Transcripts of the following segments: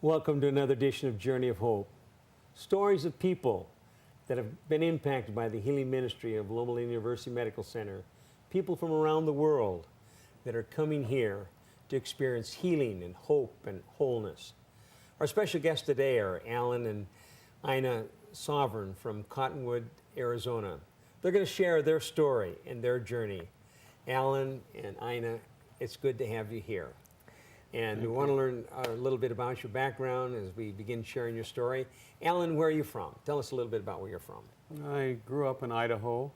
Welcome to another edition of Journey of Hope. Stories of people that have been impacted by the healing ministry of Loma University Medical Center. People from around the world that are coming here to experience healing and hope and wholeness. Our special guests today are Alan and Ina Sovereign from Cottonwood, Arizona. They're going to share their story and their journey. Alan and Ina, it's good to have you here. And we want to learn a little bit about your background as we begin sharing your story. Alan, where are you from? Tell us a little bit about where you're from. I grew up in Idaho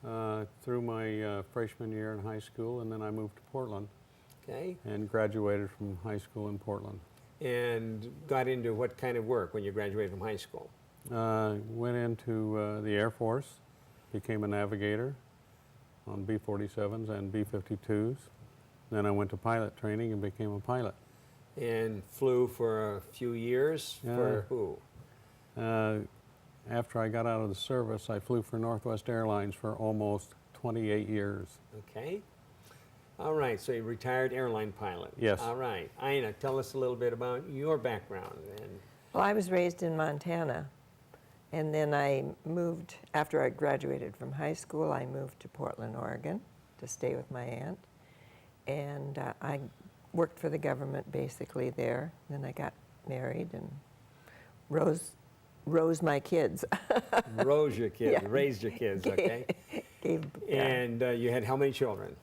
through my freshman year in high school, and then I moved to Portland. Okay. And graduated from high school in Portland. And got into what kind of work when you graduated from high school? Went into the Air Force, became a navigator on B-47s and B-52s. Then I went to pilot training and became a pilot. And flew for a few years? For who? After I got out of the service, I flew for Northwest Airlines for almost 28 years. Okay. All right, so you're a retired airline pilot. Yes. All right. Ina, tell us a little bit about your background. Well, I was raised in Montana, and then I moved, after I graduated from high school, I moved to Portland, Oregon to stay with my aunt. And I worked for the government basically there. Then I got married and rose my kids. Rose your kids, Yeah. raised your kids, okay. And you had how many children?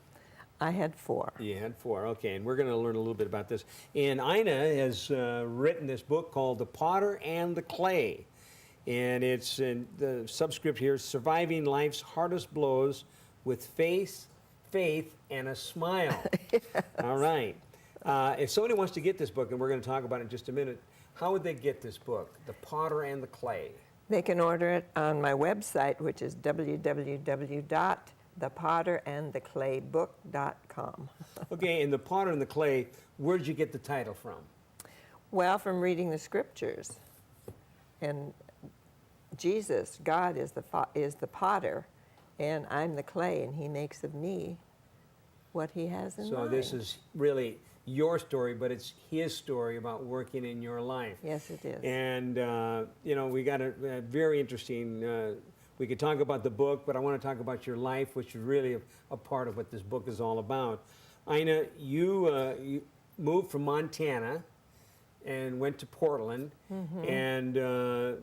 I had 4. You had 4, okay. And we're going to learn a little bit about this. And Ina has written this book called The Potter and the Clay. And it's in the subscript here, Surviving Life's Hardest Blows with Faith, and a Smile. Yes. All right. If somebody wants to get this book, and we're going to talk about it in just a minute, how would they get this book, The Potter and the Clay? They can order it on my website, which is www.thepotterandtheclaybook.com. Okay, and The Potter and the Clay, where did you get the title from? Well, from reading the scriptures. And Jesus, God, is the potter, and I'm the clay, and he makes of me what he has in mind. So this is really your story, but it's his story about working in your life. Yes, it is. And, you know, we got a very interesting, we could talk about the book, but I want to talk about your life, which is really a part of what this book is all about. Ina, you moved from Montana and went to Portland. Mm-hmm. And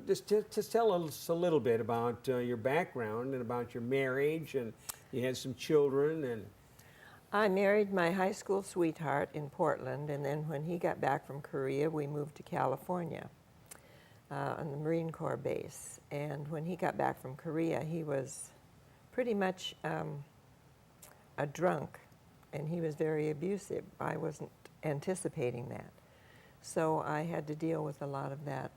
just tell us a little bit about your background and about your marriage, and you had some children. And I married my high school sweetheart in Portland, and then when he got back from Korea, we moved to California on the Marine Corps base. And when he got back from Korea, he was pretty much a drunk, and he was very abusive. I wasn't anticipating that. So I had to deal with a lot of that.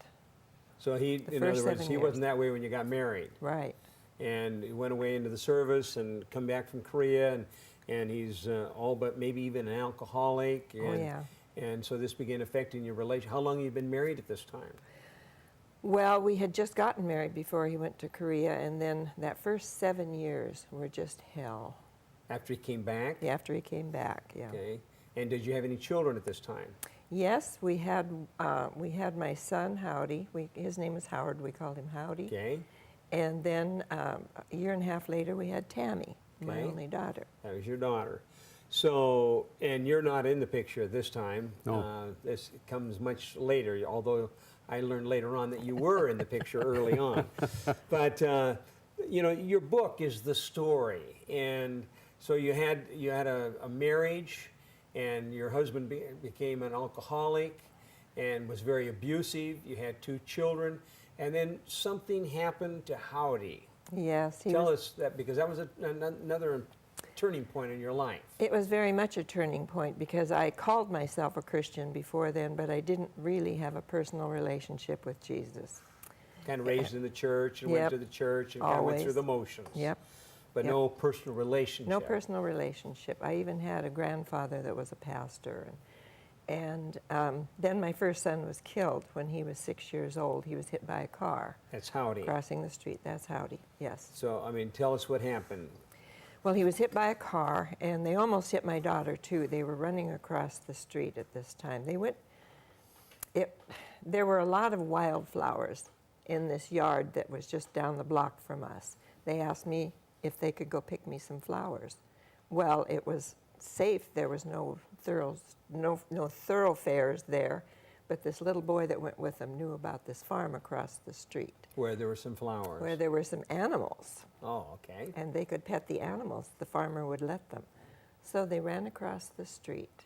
So in other words, he wasn't that way when you got married. Right. And he went away into the service and come back from Korea, and he's all but maybe even an alcoholic. And, oh, yeah. And so this began affecting your relationship. How long have you been married at this time? Well, we had just gotten married before he went to Korea, and then that first 7 years were just hell. After he came back? Yeah, after he came back, yeah. Okay. And did you have any children at this time? Yes, we had my son, Howdy. His name is Howard. We called him Howdy. Okay. And then a year and a half later, we had Tammy, my only daughter. That was your daughter. So, and you're not in the picture this time. No. This comes much later, although I learned later on that you were in the picture early on. But, you know, your book is the story. And so you had a marriage, and your husband became an alcoholic and was very abusive. You had 2 children, and then something happened to Howdy. Yes. Tell us that, because that was another turning point in your life. It was very much a turning point, because I called myself a Christian before then, but I didn't really have a personal relationship with Jesus. Kind of raised in the church and went to the church and kind of went through the motions. Yep. But no personal relationship. No personal relationship. I even had a grandfather that was a pastor. And then my first son was killed when he was 6 years old. He was hit by a car. That's Howdy. Crossing the street. That's Howdy, yes. So, I mean, tell us what happened. Well, he was hit by a car, and they almost hit my daughter, too. They were running across the street at this time. They went There were a lot of wildflowers in this yard that was just down the block from us. They asked me if they could go pick me some flowers. Well, it was safe. There was no thoroughfares there, but this little boy that went with them knew about this farm across the street Where there were some flowers. where there were some animals, Oh, okay. and they could pet the animals. The farmer would let them. So they ran across the street,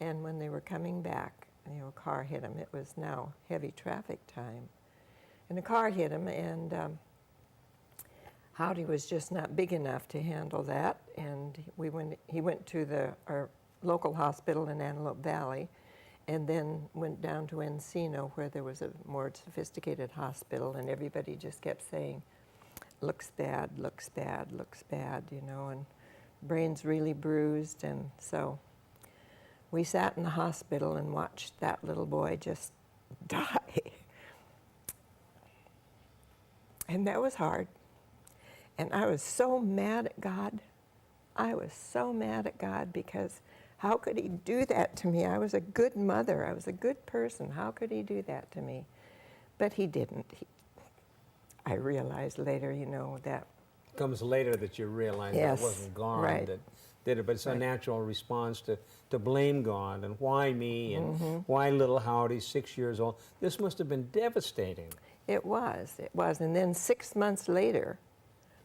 and when they were coming back, a car hit them. It was now heavy traffic time. And a car hit him, and Howdy was just not big enough to handle that. And he went to our local hospital in Antelope Valley, and then went down to Encino, where there was a more sophisticated hospital, and everybody just kept saying, looks bad, looks bad, looks bad, and brain's really bruised. And so we sat in the hospital and watched that little boy just die. And that was hard. And I was so mad at God. I was so mad at God, because how could he do that to me? I was a good mother. I was a good person. How could he do that to me? But he didn't. I realized later, that. It comes later that you realize Yes, that wasn't God right. that did it, but it's a Right. natural response to blame God and why me and Mm-hmm. why little Howdy, 6 years old. This must have been devastating. It was. And then 6 months later,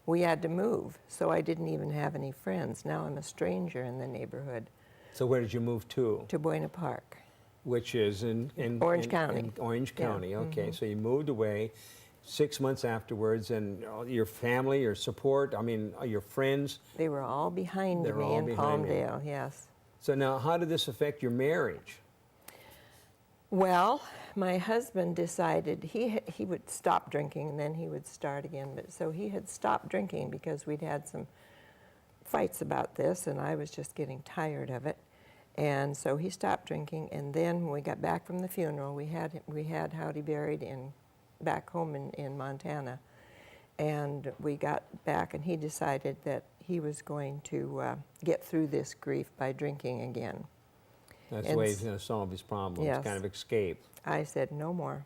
we had to move. So I didn't even have any friends. Now I'm a stranger in the neighborhood. So where did you move to? To Buena Park. Which is in Orange County. in Orange Yeah. County, okay. Mm-hmm. So you moved away 6 months afterwards, and your family, your support, your friends. They were all behind They were me all in behind you. Palmdale, yes. So now, how did this affect your marriage? Well, my husband decided he would stop drinking, and then he would start again. But so he had stopped drinking because we'd had some fights about this, and I was just getting tired of it. And so he stopped drinking. And then when we got back from the funeral, we had Howdy buried back home in Montana. And we got back, and he decided that he was going to get through this grief by drinking again. That's the And way he's going to solve his problems, yes. kind of escape. I said, no more.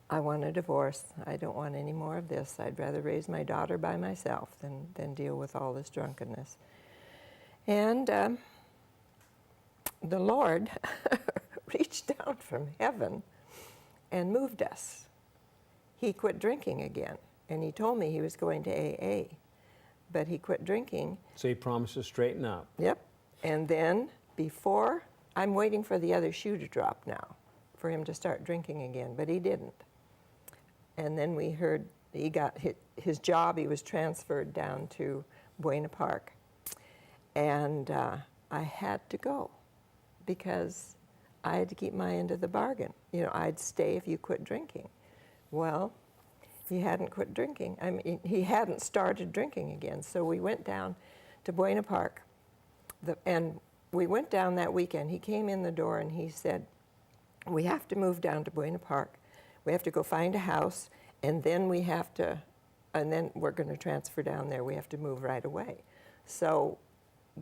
I want a divorce. I don't want any more of this. I'd rather raise my daughter by myself than deal with all this drunkenness. And the Lord reached down from heaven and moved us. He quit drinking again, and he told me he was going to AA, but he quit drinking. So he promised to straighten up. Yep. And then I'm waiting for the other shoe to drop now, for him to start drinking again, but he didn't. And then we heard he got his job, he was transferred down to Buena Park. And I had to go because I had to keep my end of the bargain. I'd stay if you quit drinking. Well, he hadn't quit drinking. I mean, he hadn't started drinking again. So we went down to Buena Park. And we went down that weekend. He came in the door and he said, we have to move down to Buena Park. We have to go find a house, and then we're going to transfer down there. We have to move right away. So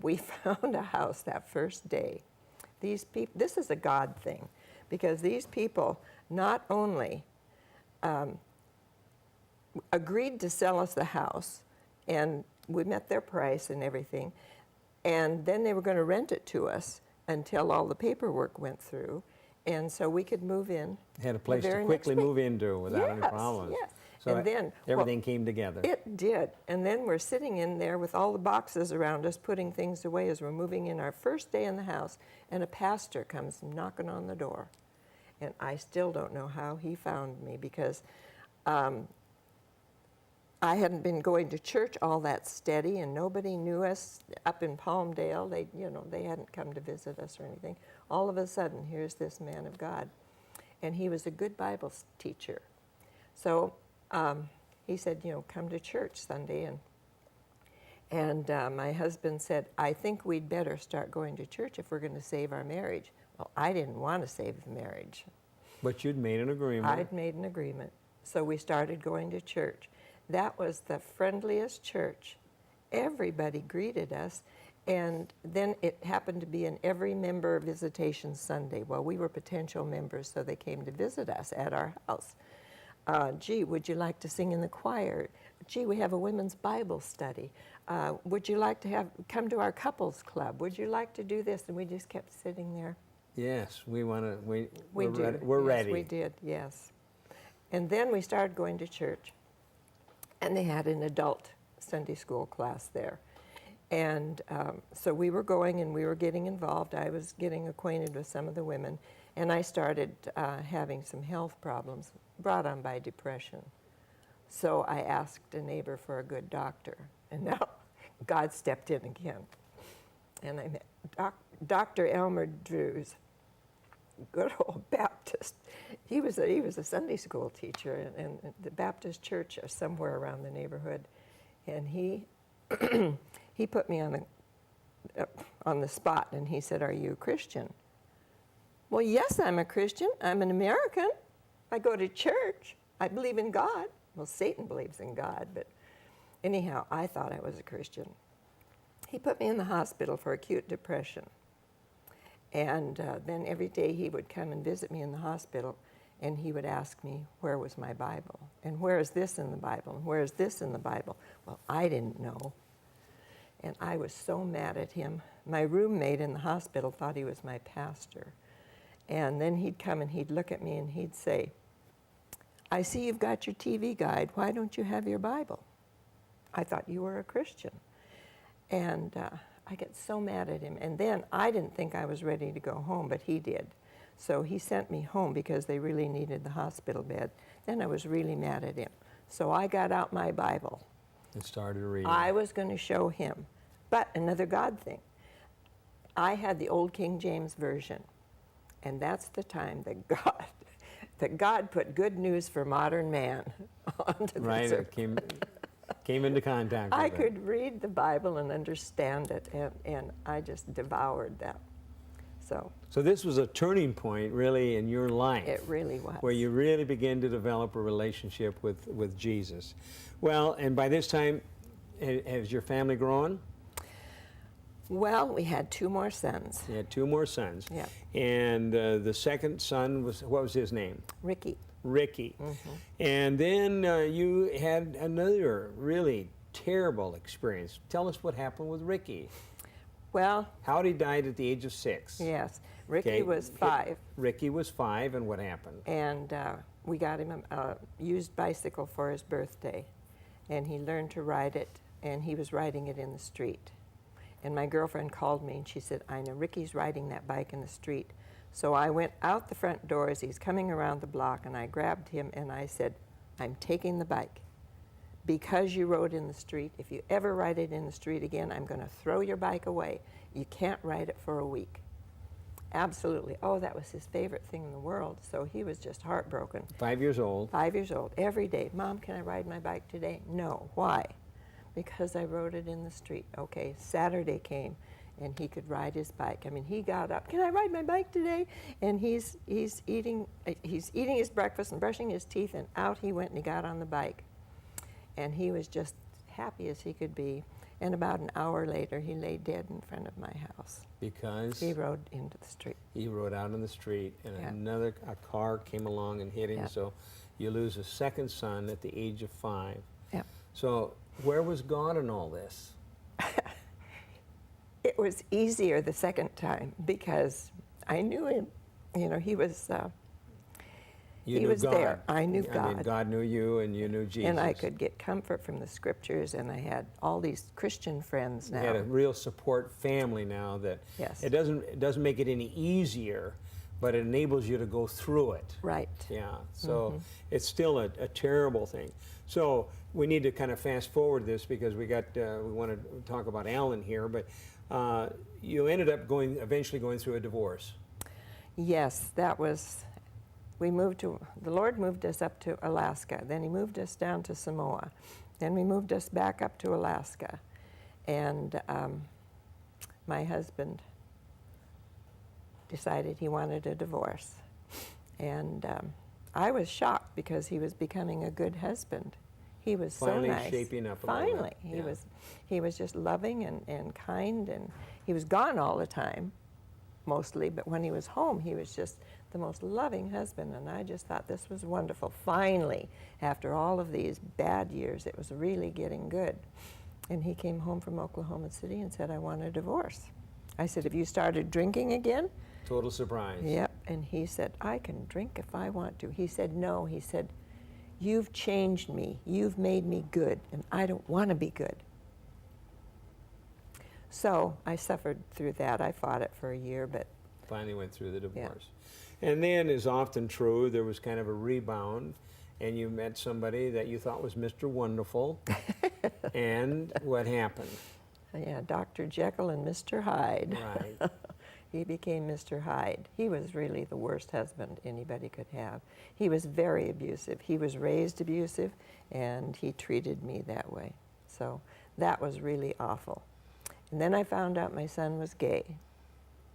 we found a house that first day. These people, this is a God thing, because these people not only agreed to sell us the house, and we met their price and everything, and then they were going to rent it to us until all the paperwork went through, and so we could move in. Had a place the to very quickly next move into without any problems. Yes. So And then everything came together. It did. And then we're sitting in there with all the boxes around us, putting things away as we're moving in our first day in the house, and a pastor comes knocking on the door. And I still don't know how he found me, because I hadn't been going to church all that steady, and nobody knew us up in Palmdale. They hadn't come to visit us or anything. All of a sudden, here's this man of God, and he was a good Bible teacher. So he said, come to church Sunday, and my husband said, I think we'd better start going to church if we're going to save our marriage. Well, I didn't want to save the marriage. But you'd made an agreement. I'd made an agreement. So we started going to church. That was the friendliest church. Everybody greeted us, And then it happened to be an every member visitation Sunday. Well, we were potential members, so they came to visit us at our house. Gee, would you like to sing in the choir? Gee, we have a women's Bible study. Would you like to come to our couples club? Would you like to do this? And we just kept sitting there. Yes, we want to. We're do. ready. We're yes, ready. We did. Yes. And then we started going to church, and they had an adult Sunday school class there. And so we were going and we were getting involved. I was getting acquainted with some of the women, and I started having some health problems brought on by depression. So I asked a neighbor for a good doctor, and now God stepped in again. And I met Dr. Elmer Drews, good old Baptist. He was a Sunday school teacher in the Baptist church somewhere around the neighborhood, and he he put me on the spot, and he said, "Are you a Christian?" Well, yes, I'm a Christian. I'm an American. I go to church. I believe in God. Well, Satan believes in God, but anyhow, I thought I was a Christian. He put me in the hospital for acute depression. And then every day he would come and visit me in the hospital, and he would ask me, where was my Bible? And where is this in the Bible? And where is this in the Bible? Well, I didn't know. And I was so mad at him. My roommate in the hospital thought he was my pastor. And then he'd come and he'd look at me and he'd say, I see you've got your TV guide. Why don't you have your Bible? I thought you were a Christian. And I get so mad at him. And then I didn't think I was ready to go home, but he did. So he sent me home because they really needed the hospital bed. Then I was really mad at him. So I got out my Bible. And started reading. I was going to show him. But another God thing. I had the old King James Version. And that's the time that God put good news for modern man onto the Right, surface. it came into contact with I it. could read the Bible and understand it, and I just devoured that. So this was a turning point, really, in your life. It really was. Where you really began to develop a relationship with Jesus. Well, and by this time, has your family grown? Well, we had 2 more sons. You had 2 more sons. Yeah. And the second son what was his name? Ricky. Ricky. Mm-hmm. And then you had another really terrible experience. Tell us what happened with Ricky. Well, How he died at the age of 6. yes, Ricky Okay. was 5, Ricky was 5, and what happened? and we got him a used bicycle for his birthday, and he learned to ride it, and he was riding it in the street. And my girlfriend called me, and she said, I know Ricky's riding that bike in the street. So I went out the front door as he's coming around the block, and I grabbed him, and I said, I'm taking the bike. Because you rode in the street, if you ever ride it in the street again, I'm going to throw your bike away. You can't ride it for a week. Absolutely. Oh, that was his favorite thing in the world. So he was just heartbroken. 5 years old. 5 years old. Every day, Mom, can I ride my bike today? No. Why? Because I rode it in the street. Okay, Saturday came, and he could ride his bike. I mean, he got up. Can I ride my bike today? And he's eating his breakfast and brushing his teeth, and out he went and he got on the bike. And he was just happy as he could be. And about an hour later, he lay dead in front of my house. Because He rode into the street. he rode out on the street, and Yeah. a car came along and hit him. Yeah. So you lose a second son at the age of 5. Yeah. So where was God in all this? It was easier the second time because I knew him. You know, he was You He knew was God. there. I knew I mean, God. God knew you, and you knew Jesus. and I could get comfort from the scriptures, and I had all these Christian friends You now. had a real support family now that Yes. it doesn't make it any easier, but it enables you to go through it. Right. Yeah, so it's still a terrible thing. So we need to kind of fast forward this because we want to talk about Alan here, but you ended up eventually going through a divorce. Yes, that was. The Lord moved us up to Alaska. Then He moved us down to Samoa. Then we moved us back up to Alaska. And my husband decided he wanted a divorce. And I was shocked because he was becoming a good husband. He was Finally so nice. shaping up a little bit. Finally, Yeah. he was just loving and kind, and he was gone all the time, mostly. But when he was home, he was just the most loving husband, and I just thought this was wonderful. Finally, after all of these bad years, it was really getting good. And he came home from Oklahoma City and said, "I want a divorce." I said, "Have you started drinking again?" Total surprise. Yep. And he said, "I can drink if I want to." He said, "No." He said, "You've changed me. You've made me good, and I don't want to be good." So I suffered through that. I fought it for a year, but Finally went through the divorce. And then, as often true, there was kind of a rebound, and you met somebody that you thought was Mr. Wonderful. And what happened? yeah, Dr. Jekyll and Mr. Hyde. Right. He became Mr. Hyde. He was really the worst husband anybody could have. He was very abusive. He was raised abusive, and he treated me that way. So that was really awful. And then I found out my son was gay.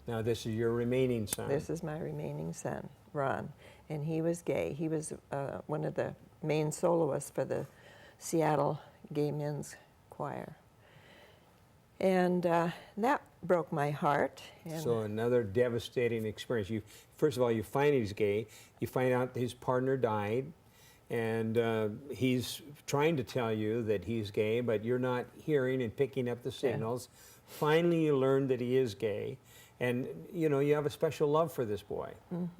Now, this is your remaining son. This is my remaining son, Ron, and he was gay. He was one of the main soloists for the Seattle Gay Men's Choir. And that broke my heart. And So another devastating experience. You, first of all, you find he's gay. You find out that his partner died, and he's trying to tell you that he's gay, but you're not hearing and picking up the signals. Finally, you learn that he is gay, and you know you have a special love for this boy.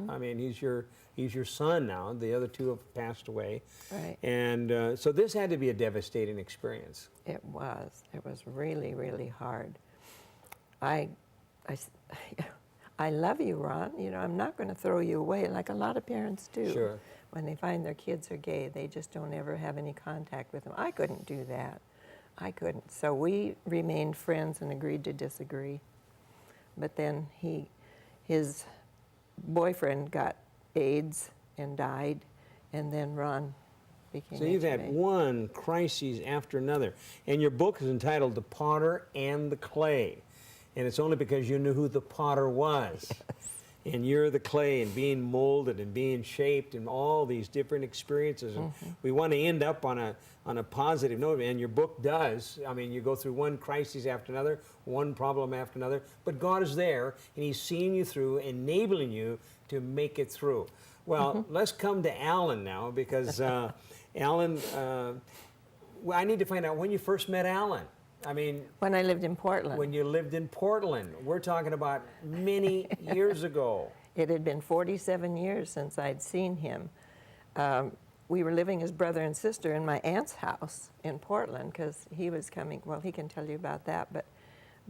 I mean, he's your son now. The other two have passed away, Right. and so this had to be a devastating experience. It was. It was really, really hard. I love you, Ron. You know, I'm not going to throw you away like a lot of parents do. Sure. When they find their kids are gay, they just don't ever have any contact with them. I couldn't do that. I couldn't. So we remained friends and agreed to disagree. But then his boyfriend got AIDS and died, and then Ron became So you've had HIV. one crisis after another. And your book is entitled The Potter and the Clay. And it's only because you knew who the potter was. And you're the clay and being molded and being shaped and all these different experiences. And we want to end up on a positive note, and your book does. I mean, you go through one crisis after another, one problem after another, but God is there, and He's seeing you through, enabling you to make it through. Well, let's come to Alan now, because Alan, I need to find out when you first met Alan. I mean, When I lived in Portland. when you lived in Portland. We're talking about many years ago. It had been 47 years since I'd seen him. We were living as brother and sister in my aunt's house in Portland because he was coming. Well, he can tell you about that.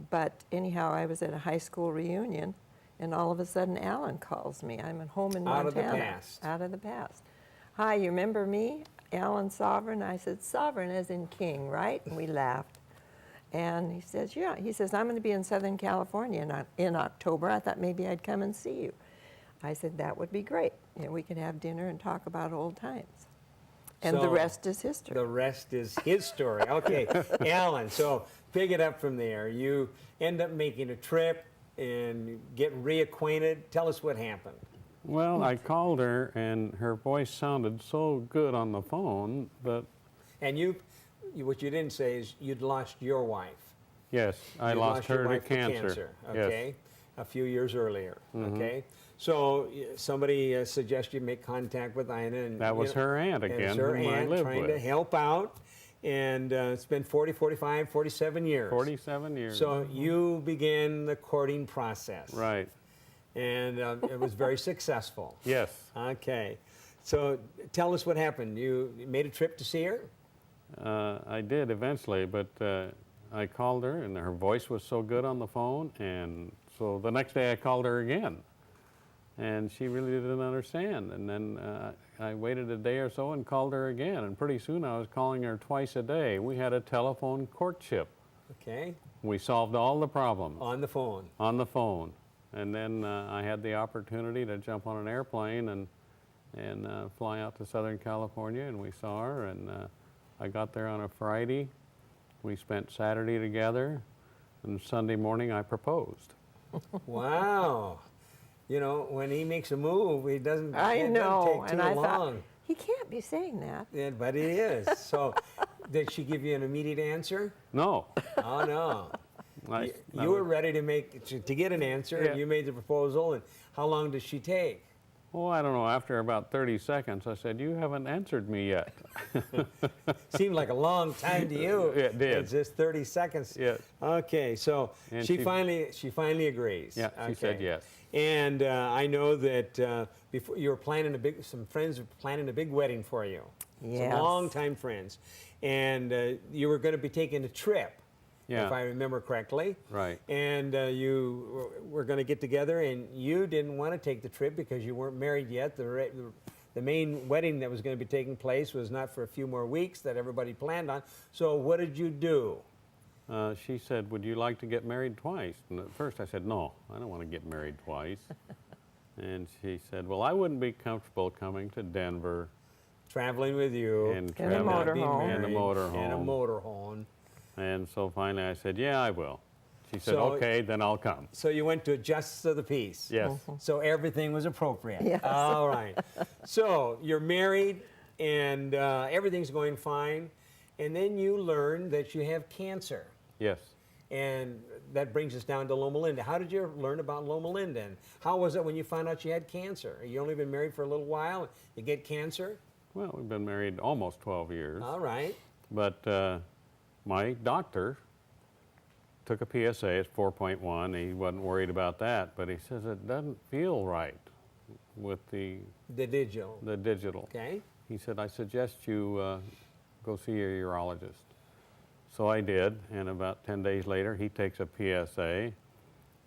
But anyhow, I was at a high school reunion, and all of a sudden Alan calls me. I'm at home in Montana. Out of the past. Out of the past. "Hi, you remember me? Alan Sovereign?" I said, "Sovereign as in king, right?" And we laughed. And he says, "Yeah." He says, "I'm going to be in Southern California in October. I thought maybe I'd come and see you." I said, "That would be great. And we could have dinner and talk about old times." And the So, rest is history. The rest is his story. Okay, Alan, so pick it up from there. You end up making a trip and get reacquainted. Tell us what happened. Well, I called her, and her voice sounded so good on the phone that, And what you didn't say is you'd lost your wife. yes, I You lost your her to wife cancer. okay, a few years earlier, okay? So somebody suggests you make contact with Ina. And, That was you know, her aunt and it's again, her whom I aunt lived trying with. to help out. And it's been 40, 45, 47 years. 47 years. So you began the courting process. Right. And it was very successful. Yes. Okay. So tell us what happened. You made a trip to see her? I did eventually, but I called her, and her voice was so good on the phone, and so the next day I called her again, and she really didn't understand. And then I waited a day or so and called her again, and pretty soon I was calling her twice a day. We had a telephone courtship. Okay. We solved all the problems On the phone. on the phone, and then I had the opportunity to jump on an airplane and fly out to Southern California, and we saw her, and I got there on a Friday. We spent Saturday together, and Sunday morning I proposed. Wow. You know, when he makes a move, he doesn't, I it know, doesn't take and too I long. thought He can't be saying that. Yeah, but it is. So, did she give you an immediate answer? No. Oh, no. I- You were ready to get an answer, Yeah. and you made the proposal, and how long did she take? Oh, I don't know. After about 30 seconds, I said, "You haven't answered me yet." Seemed like a long time to you. It did. It's just 30 seconds. Yeah. Okay, so And she she- finally agrees. Yeah, she said Okay. yes. And I know that before you were some friends were planning a big wedding for you. Yes. Some longtime friends, and you were going to be taking a trip. Yeah. If I remember correctly. Right. And you were going to get together, and you didn't want to take the trip because you weren't married yet. The main wedding that was going to be taking place was not for a few more weeks that everybody planned on. So what did you do? She said, "Would you like to get married twice?" And at first I said, "No, I don't want to get married twice." And she said, "Well, I wouldn't be comfortable coming to Denver Traveling with you. and In a not being motorhome. In a married, motorhome. In a motorhome. And so finally I said, "Yeah, I will." She said, So- "Okay, then I'll come." So you went to a justice of the peace. Yes. So everything was appropriate. Yes. All right. So you're married, and everything's going fine, and then you learn that you have cancer. Yes. And that brings us down to Loma Linda. How did you learn about Loma Linda? And how was it when you found out you had cancer? You only been married for a little while, you get cancer? Well, we've been married almost 12 years. All right. But my doctor took a PSA, it's 4.1. He wasn't worried about that, but he says it doesn't feel right with the The digital. digital. Okay. He said, "I suggest you go see your urologist." So I did, and about 10 days later, he takes a PSA,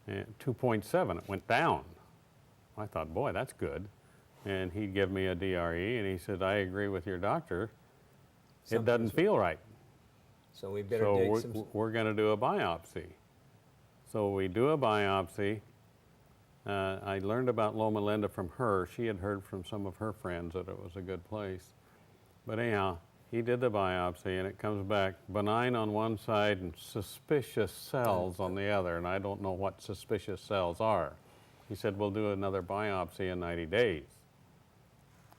and 2.7. It went down. I thought, boy, that's good. And he gave me a DRE, and he said, "I agree with your doctor. It Something's doesn't feel right." So we better So dig we're, some. we're going to do a biopsy. So we do a biopsy. I learned about Loma Linda from her. She had heard from some of her friends that it was a good place. But anyhow, he did the biopsy, and it comes back benign on one side and suspicious cells on the other, and I don't know what suspicious cells are. He said, "We'll do another biopsy in 90 days.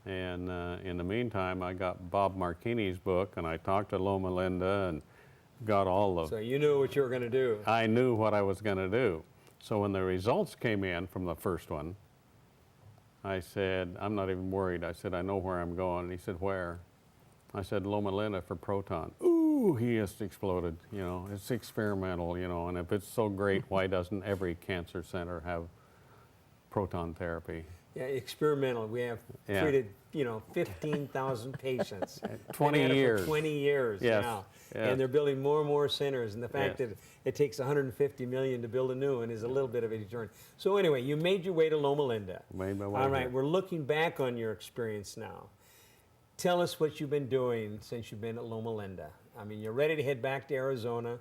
And in the meantime, I got Bob Marchini's book, and I talked to Loma Linda and got all of So you knew what you were going to do. I knew what I was going to do. So when the results came in from the first one, I said, "I'm not even worried." I said, "I know where I'm going." And he said, "Where?" I said, "Loma Linda for proton." Ooh, he just exploded. You know, it's experimental, you know, and if it's so great, why doesn't every cancer center have proton therapy? Yeah, experimental. We have Yeah. treated, 15,000 patients. 20 Been at it years. For 20 years Yes, now. yes. And they're building more and more centers. And the fact Yes. that it takes 150 million to build a new one is a little bit of a deterrent. So anyway, you made your way to Loma Linda. Made my way All right, here. we're looking back on your experience now. Tell us what you've been doing since you've been at Loma Linda. I mean, you're ready to head back to Arizona.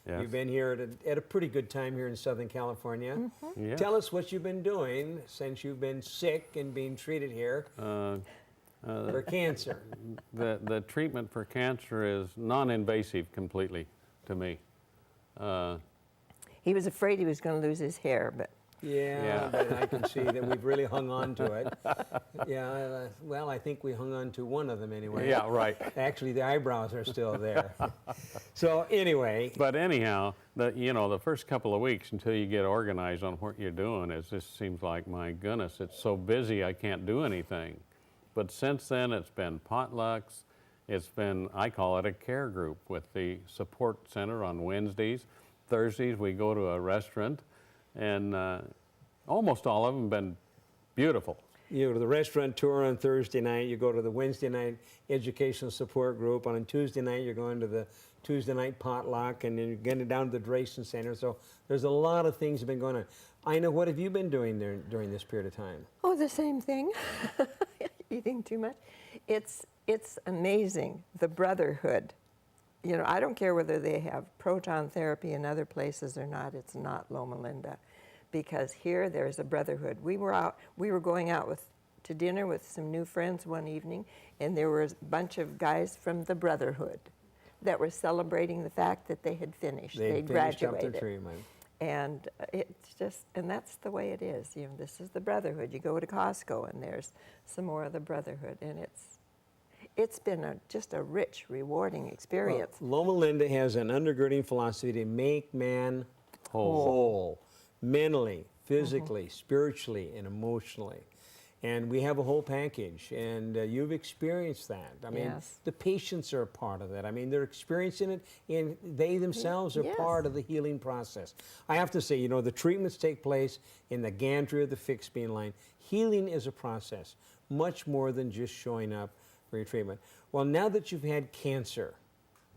Yes. You've been here at a pretty good time here in Southern California. Yes. Tell us what you've been doing since you've been sick and being treated here for cancer. The treatment for cancer is non-invasive completely to me. He was afraid he was going to lose his hair, but Yeah, Yeah. but I can see that we've really hung on to it. Yeah, well, I think we hung on to one of them anyway. Yeah, right. Actually, the eyebrows are still there. So anyway, But anyhow, the first couple of weeks until you get organized on what you're doing, it just seems like, my goodness, it's so busy I can't do anything. But since then, it's been potlucks. It's been, I call it a care group with the support center on Wednesdays. Thursdays, we go to a restaurant, and almost all of them have been beautiful. you go to the restaurant tour on Thursday night, you go to the Wednesday night educational support group, on Tuesday night you're going to the Tuesday night potluck, and then you're getting down to the Drayson Center. So there's a lot of things that have been going on. Ina, what have you been doing there during this period of time? oh, the same thing. Eating too much. It's amazing, the brotherhood. I don't care whether they have proton therapy in other places or not. It's not Loma Linda, because here there's a brotherhood. We were going out to dinner with some new friends one evening, and there was a bunch of guys from the brotherhood that were celebrating the fact that they had finished. They finished up graduated. their treatment. And and that's the way it is. This is the brotherhood. You go to Costco and there's some more of the brotherhood, and it's been just a rich, rewarding experience. Well, Loma Linda has an undergirding philosophy to make man whole, mentally, physically, spiritually, and emotionally. And we have a whole package, and you've experienced that. I mean, Yes. the patients are a part of that. I mean, they're experiencing it, and they themselves are Yes. part of the healing process. I have to say, you know, the treatments take place in the gantry of the fixed beam line. Healing is a process, much more than just showing up for your treatment. Well, now that you've had cancer,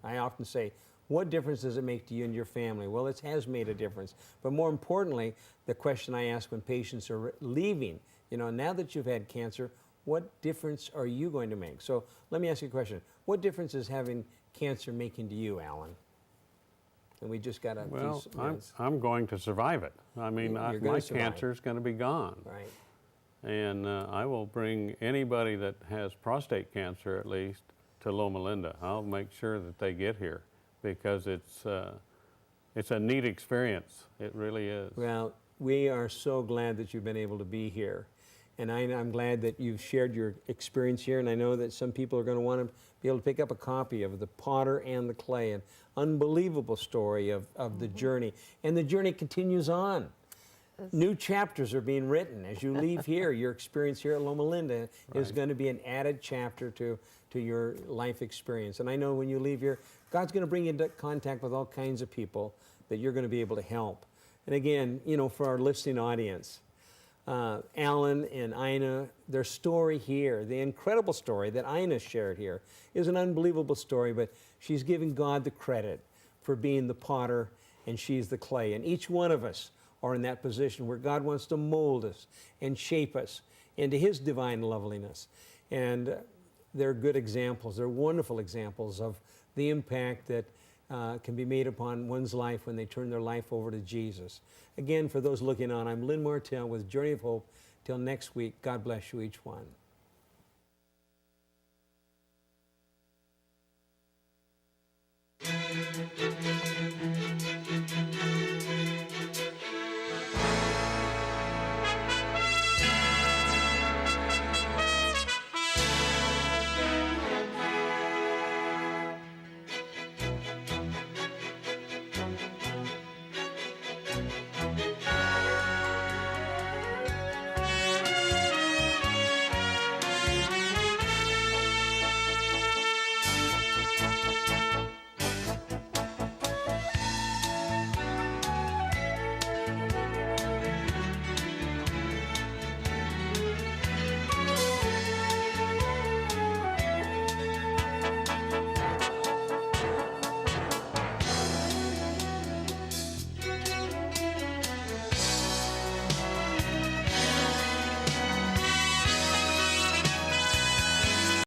I often say, what difference does it make to you and your family? Well, it has made a difference. But more importantly, the question I ask when patients are leaving, you know, now that you've had cancer, what difference are you going to make? So let me ask you a question. What difference is having cancer making to you, Alan? And we just got a Well, few minutes. I'm going to survive it. I mean, You're gonna my survive. cancer's going to be gone. Right. And I will bring anybody that has prostate cancer, at least, to Loma Linda. I'll make sure that they get here because it's a neat experience. It really is. Well, we are so glad that you've been able to be here. And I'm glad that you've shared your experience here. And I know that some people are going to want to be able to pick up a copy of The Potter and the Clay, an unbelievable story of the journey. And the journey continues on. New chapters are being written. As you leave here, your experience here at Loma Linda is going to be an added chapter to your life experience. And I know when you leave here, God's going to bring you into contact with all kinds of people that you're going to be able to help. And again, you know, for our listening audience, Alan and Ina, their story here, the incredible story that Ina shared here, is an unbelievable story, but she's giving God the credit for being the potter and she's the clay. And each one of us are in that position where God wants to mold us and shape us into His divine loveliness. And they're good examples, they're wonderful examples of the impact that can be made upon one's life when they turn their life over to Jesus. Again, for those looking on, I'm Lynn Martell with Journey of Hope. Till next week, God bless you each one.